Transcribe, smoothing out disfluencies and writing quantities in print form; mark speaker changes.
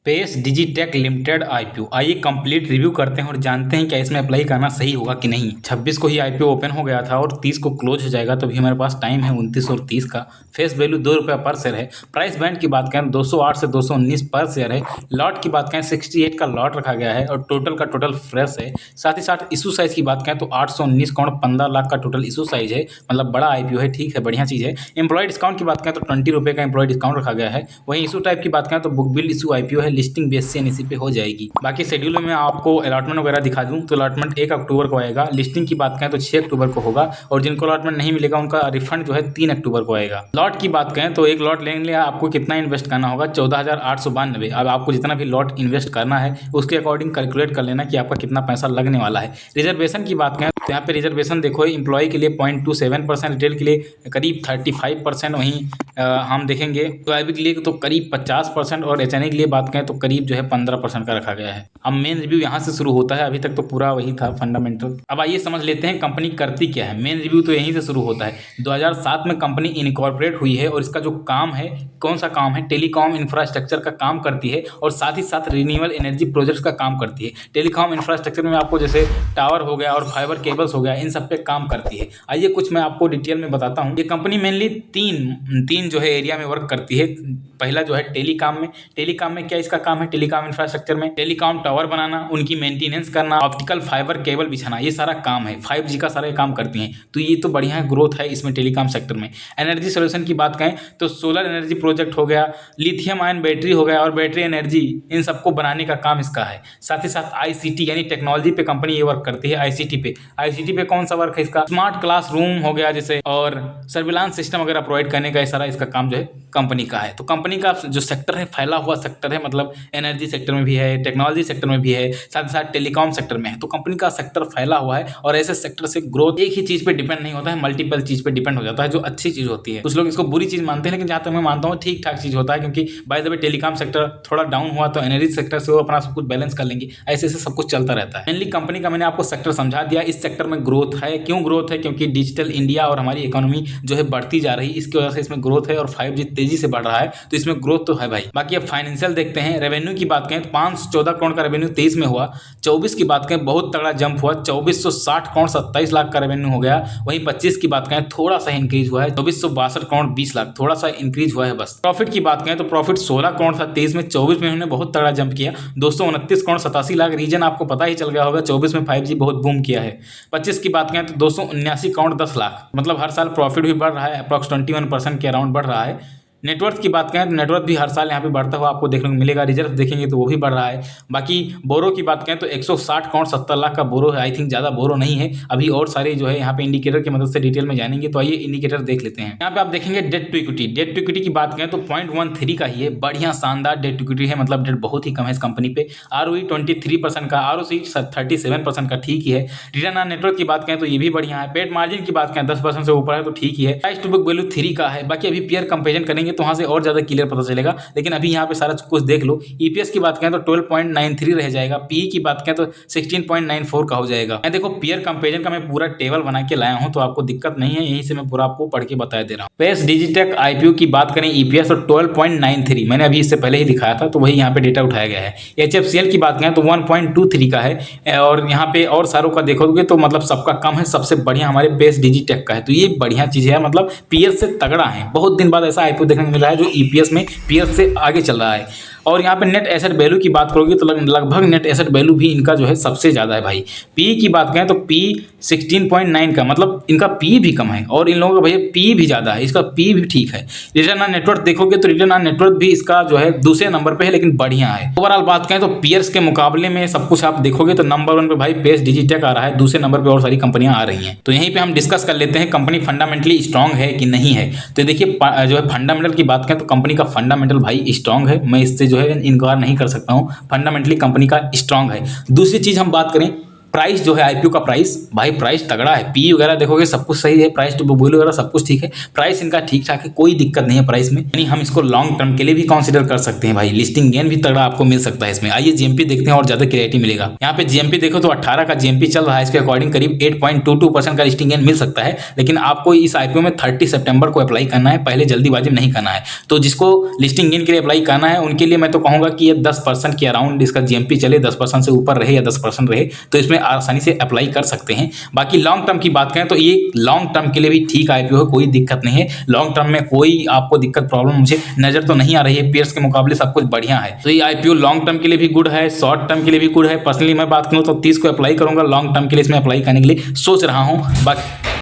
Speaker 1: Pace Digitek Limited IPO. आइए complete review करते हैं और जानते हैं क्या इसमें अप्लाई करना सही होगा कि नहीं। 26 को ही आईपीओ ओपन हो गया था और 30 को क्लोज हो जाएगा, तो अभी हमारे पास टाइम है 29 और 30 का। फेस वैल्यू ₹2 पर शेयर है। प्राइस बैंड की बात करें 208 से 219 पर शेयर है। लॉट की बात करें 68 का लॉट रखा गया है और टोटल का टोटल फ्रेश है। साथ ही साथ इशू साइज की बात करें तो 819.15 लाख का टोटल इशू साइज है, मतलब बड़ा आईपीओ है, ठीक है, बढ़िया चीज़ है। एम्प्लॉय डिस्काउंट की बात करें तो ₹20 का एम्प्लॉय डिस्काउंट रखा गया है। वहीं इशू टाइप की बात करें तो बुक बिल्ड इशू आईपीओ है, लिस्टिंग बेस एनएसई पे हो जाएगी। बाकी शेड्यूल में आपको अलॉटमेंट वगैरह दिखा दूं तो अलॉटमेंट 1 अक्टूबर को आएगा। लिस्टिंग की बात करें तो 6 अक्टूबर को होगा और जिनको अलॉटमेंट नहीं मिलेगा उनका रिफंड जो है 3 अक्टूबर को आएगा। लॉट की बात करें तो एक लॉट लेने के लिए आपको कितना इन्वेस्ट करना होगा, 14,892। अब आपको जितना भी लॉट इन्वेस्ट करना है उसके अकॉर्डिंग कैलकुलेट कर लेना कि आपका कितना पैसा लगने वाला है। रिजर्वेशन की बात करें तो यहाँ पे रिजर्वेशन देखो, एम्प्लॉय के लिए 0.27%, रिटेल के लिए करीब 35%, वहीं हम देखेंगे तो आईबी के लिए तो करीब 50% और एचएनए के लिए बात करें तो करीब जो है 15% का रखा गया है। अब मेन रिव्यू यहाँ से शुरू होता है, अभी तक तो पूरा वही था फंडामेंटल। अब आइए समझ लेते हैं कंपनी करती क्या है। मेन रिव्यू तो यहीं से शुरू होता है। 2007 में कंपनी इनकॉर्पोरेट हुई है और इसका जो काम है, कौन सा काम है, टेलीकॉम इंफ्रास्ट्रक्चर का काम करती है और साथ ही साथ रिन्यूएबल एनर्जी प्रोजेक्ट्स का काम करती है। टेलीकॉम इंफ्रास्ट्रक्चर में आपको जैसे टावर हो गया और फाइबर केबल्स हो गया, इन सब पे काम करती है। आइए कुछ मैं आपको डिटेल में बताता हूँ। ये कंपनी मेनली तीन जो है एरिया में वर्क करती है। पहला जो है टेलीकॉम में क्या इसका काम है, टेलीकॉम इंफ्रास्ट्रक्चर में टेलीकॉम टावर बनाना, उनकी मेंटेनेंस करना, ऑप्टिकल फाइबर केबल बिछाना, ये सारा काम है। 5G का सारे काम करती हैं, तो ये तो बढ़िया ग्रोथ है इसमें टेलीकॉम सेक्टर में। एनर्जी सोल्यूशन की बात करें तो सोलर एनर्जी प्रोजेक्ट हो गया, लिथियम आयन बैटरी हो गया और बैटरी एनर्जी, इन सबको बनाने का काम इसका है। साथ ही साथ आईसीटी यानी टेक्नोलॉजी पे कंपनी ये वर्क करती है। आईसीटी पे कौन सा वर्क है इसका, स्मार्ट क्लासरूम हो गया जैसे, और सर्विलांस सिस्टम वगैरह प्रोवाइड करने का, ये सारा इसका काम जो है कंपनी का है। तो कंपनी का जो सेक्टर है फैला हुआ सेक्टर है, मतलब एनर्जी सेक्टर में भी है, टेक्नोलॉजी सेक्टर में भी है, साथ ही साथ टेलीकॉम सेक्टर में है। तो कंपनी का सेक्टर फैला हुआ है और ऐसे सेक्टर से ग्रोथ एक ही चीज पे डिपेंड नहीं होता है, मल्टीपल चीज पे डिपेंड हो जाता है, जो अच्छी चीज होती है। कुछ लोग इसको बुरी चीज मानते हैं, लेकिन जहां तक मैं मानता हूँ ठीक ठाक चीज होता है, क्योंकि by the way telecom sector थोड़ा डाउन हुआ तो एनर्जी सेक्टर से वो अपना सब कुछ बैलेंस कर लेंगे, ऐसे ऐसे सब कुछ चलता रहता है। मेनली कंपनी का मैंने आपको सेक्टर समझा दिया। इस सेक्टर में ग्रोथ है, क्यों ग्रोथ है, क्योंकि डिजिटल इंडिया और हमारी इकोनॉमी जो है बढ़ती जा रही है, इसकी वजह से इसमें ग्रोथ है और 5G तेजी से बढ़ रहा है, तो इसमें ग्रोथ तो है भाई। बाकी अब फाइनेंशियल देखते हैं। रेवेन्यू की बात करें तो 514 करोड़ का रेवेन्यू 23 में हुआ। 24 की बात करें बहुत तगड़ा जंप हुआ, 2460 करोड़ 27 लाख का रेवेन्यू हो गया। वहीं 25 की बात करें थोड़ा सा इंक्रीज हुआ है, 2462 करोड़ 20 लाख, थोड़ा सा इंक्रीज हुआ है बस। प्रॉफिट की बात करें तो प्रॉफिट 16 करोड़ था 23 में, 24 में उन्होंने बहुत तगड़ा जंप किया, 229 करोड़ 87 लाख। रीजन आपको पता ही चल गया होगा, 24 में 5G बहुत बूम किया है। 25 की बात करें तो 279 करोड़ 10 लाख, मतलब हर साल प्रॉफिट भी बढ़ रहा है, अप्रॉक्स 21% के अराउंड बढ़ रहा है। नेटवर्थ की बात करें तो नेटवर्थ भी हर साल यहाँ पे बढ़ता हुआ आपको देखने को मिलेगा। रिजर्व देखेंगे तो वो भी बढ़ रहा है। बाकी बोरो की बात करें तो 160 करोड़ 70 लाख का बोरो है। आई थिंक ज़्यादा बोरो नहीं है अभी, और सारे जो है यहाँ पे इंडिकेटर की मदद से डिटेल में जानेंगे। तो आइए इंडिकेटर देख लेते हैं। यहाँ पे आप देखेंगे debt to equity. Debt to equity की बात करें तो 0.13 का ही है, बढ़िया शानदार डेट टू इक्विटी है, मतलब डेट बहुत ही कम है इस कंपनी पे। ROE 23% का, ROC 37% का, ठीक ही है। रिटर्न ऑन नेटवर्क की बात करें तो ये भी बढ़िया है। पेड मार्जिन की बात करें 10% से ऊपर है, तो ठीक ही है। प्राइस टू बुक वैल्यू 3 का है। बाकी अभी पीयर कंपेरिजन करेंगे तो वहाँ से और ज़्यादा क्लियर पता चलेगा, लेकिन अभी यहाँ पे सारा कुछ देख लो। EPS की बात करें तो 12.93 रह जाएगा। PE की बात करें तो 16.94 का हो जाएगा। मैं देखो पीयर कंपेरिजन का मैं पूरा टेबल बना के लाया हूँ, तो आपको दिक्कत नहीं है, यहीं से मैं पूरा आपको पढ़ के बता दे रहा हूँ। पेस डिजिटेक IPO की बात करें EPS तो 12.93 मैंने अभी इससे पहले ही दिखाया था, तो वही यहाँ पे डेटा उठाया गया है। HFCL की बात करें तो 1.23 का है और यहाँ पे और सारों का देखोगे तो मतलब सबका कम है, सबसे बढ़िया हमारे पेस डिजिटेक का है। तो ये बढ़िया चीज़ है, मतलब पीयर से तगड़ा है। बहुत दिन बाद ऐसा IPO देखने को मिला है जो EPS में पीयर से आगे चल रहा है। और यहाँ पे नेट एसेट वैल्यू की बात करोगे तो लगभग नेट एसेट वैल्यू भी इनका जो है सबसे ज़्यादा है भाई। PE की बात करें तो PE 16.9 का, मतलब इनका PE भी कम है और इन लोगों का भैया PE भी ज़्यादा है, इसका PE भी ठीक है। रिटर्न ऑन नेटवर्थ देखोगे तो रिटर्न ऑन नेटवर्थ भी इसका जो है दूसरे नंबर पे है, लेकिन बढ़िया है। ओवरऑल बात करें तो पीयर्स के मुकाबले में सब कुछ आप देखोगे तो नंबर 1 पे भाई पेस डिजिटेक आ रहा है, दूसरे नंबर पर और सारी कंपनियां आ रही हैं। तो यहीं पर हम डिस्कस कर लेते हैं कंपनी फंडामेंटली स्ट्रॉन्ग है कि नहीं है। तो देखिए जो है फंडामेंटल की बात करें तो कंपनी का फंडामेंटल भाई स्ट्रॉन्ग है, मैं इससे जो है इनकार नहीं कर सकता हूँ। फंडामेंटली कंपनी का स्ट्रांग है। दूसरी चीज हम बात करें प्राइस जो है आईपीओ का प्राइस, भाई प्राइस तगड़ा है, पी वगैरह देखोगे सब कुछ सही है, प्राइस टू बुक वैल्यू वगैरह सब कुछ ठीक है, प्राइस इनका ठीक ठाक है, कोई दिक्कत नहीं है प्राइस में, यानी हम इसको लॉन्ग टर्म के लिए भी कंसीडर कर सकते हैं भाई। लिस्टिंग गेन भी तगड़ा आपको मिल सकता है इसमें। आइए जीएमपी देखते हैं और ज्यादा क्लैरिटी मिलेगा। यहाँ पे जीएमपी देखो तो 18 का जीएमपी चल रहा है, इसके अकॉर्डिंग करीब 8.22% का लिस्टिंग गेन मिल सकता है, लेकिन आपको इस आईपीओ में 30 सितंबर को अप्लाई करना है, पहले जल्दीबाजी में नहीं करना है। तो जिसको लिस्टिंग गेन के लिए अप्लाई करना है उनके लिए मैं तो कहूंगा कि ये 10% के अराउंड इसका जीएमपी चले, 10% से ऊपर रहे या 10% रहे तो इसमें आसानी से अप्लाई कर सकते हैं। बाकी लॉन्ग टर्म की बात करें तो ये लॉन्ग टर्म के लिए भी ठीक आईपीओ है, कोई दिक्कत नहीं है। लॉन्ग टर्म में कोई आपको दिक्कत प्रॉब्लम मुझे नजर तो नहीं आ रही है, पेयर्स के मुकाबले सब कुछ बढ़िया है। तो ये आईपीओ लॉन्ग टर्म के लिए भी गुड है, शॉर्ट टर्म के लिए भी गुड है। पर्सनली मैं बात करूं तो 30 को अप्लाई करूंगा, लॉन्ग टर्म के लिए इसमें अप्लाई करने के लिए सोच रहा हूं। बाकी